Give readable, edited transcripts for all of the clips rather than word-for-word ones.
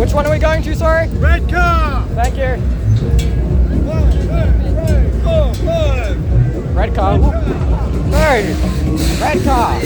Which one are we going to, sorry? Red car! Thank you. 1, 2, 3, 4, 5. Red car. Hey! Red car!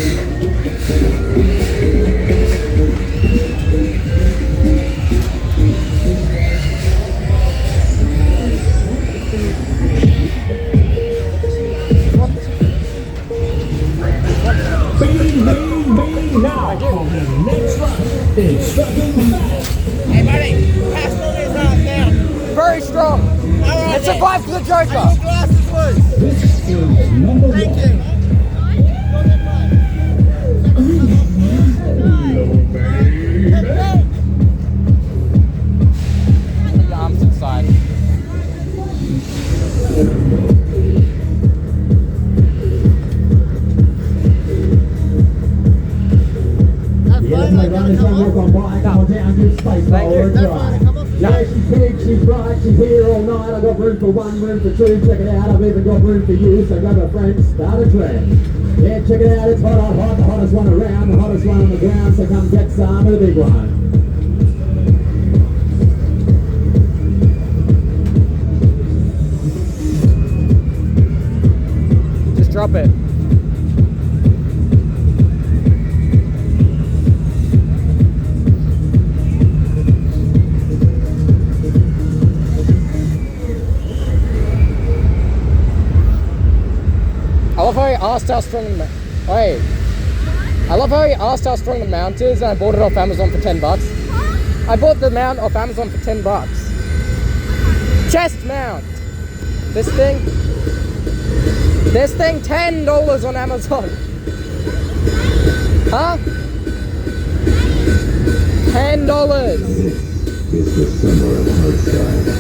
Now for the next run. It's fucking fast. Hey buddy, how strong is that now? Very strong. Alright, It survived the Are Joker. your glasses loose? This is number Thank one. you. Your arms to the side. Yes, my run is on walk on by. Come on down, give space for Thank you. a drive. Yeah, she's big, she's bright, she's here all night. I've got room for one, room for two. Check it out, I've even got room for you. So grab a friend, start a trend. Yeah, check it out, it's hot, hot, hot. The hottest one around, the hottest one on the ground. So come get some of the big one. Just drop it. I love how he asked how strong the wait. I love how he asked how strong the mount is, and I bought it off Amazon for $10. I bought the mount off Amazon for $10. Chest mount. This thing $10 on Amazon. Huh? $10. It's the summer of hardstyle.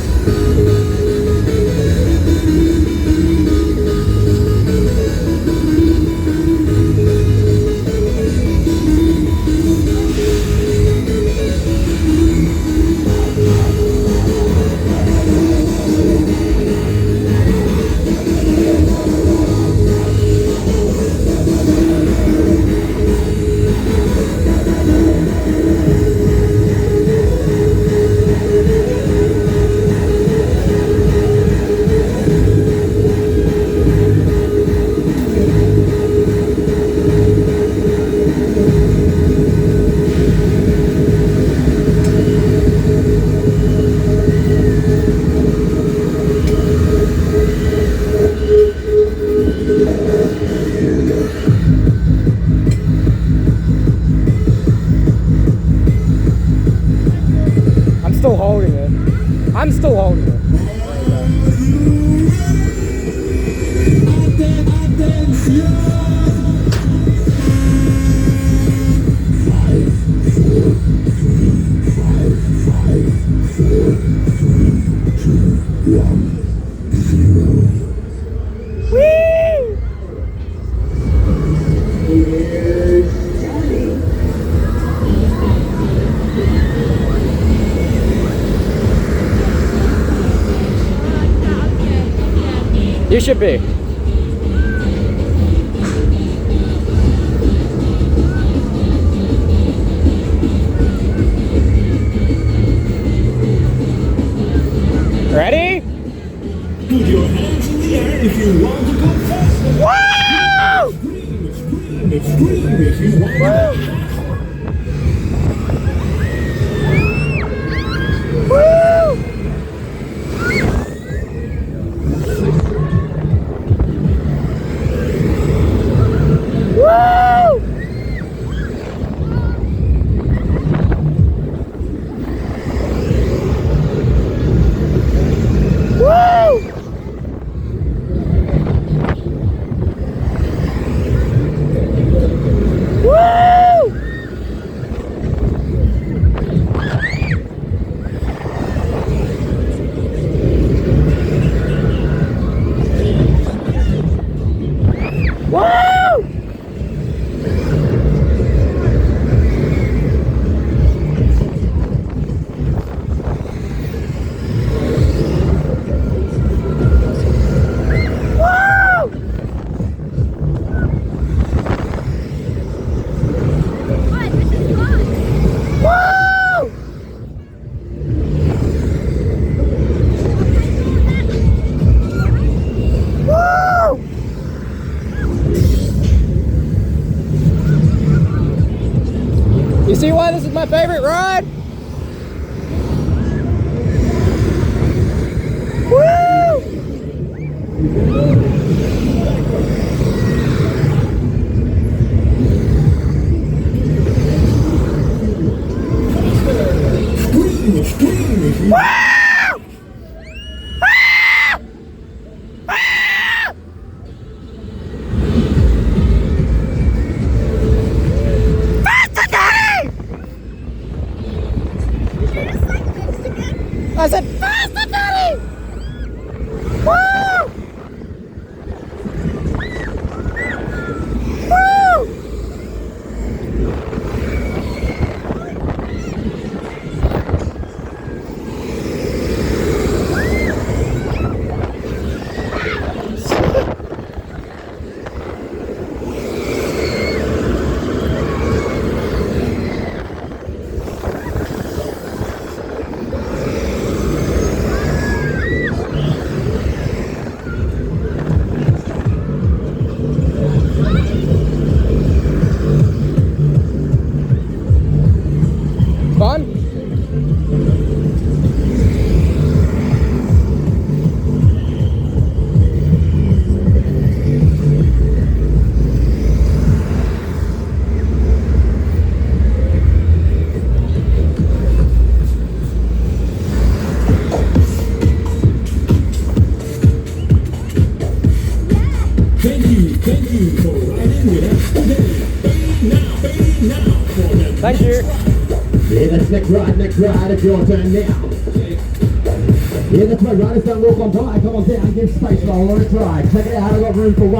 I'm still holding it. You should be. Ready? Put your hands in the air if you want to go faster. Wow! Scream if you want to go faster. ride! Woo! I said, faster, Daddy! Woo! Woo! Fun? Thank you for riding with us today. Fade now for the Thank you. Yeah, that's next ride, it's your turn now. Yeah, that's my riders, don't walk on by, come on down, give space for a try. Check it out, I've got room for one.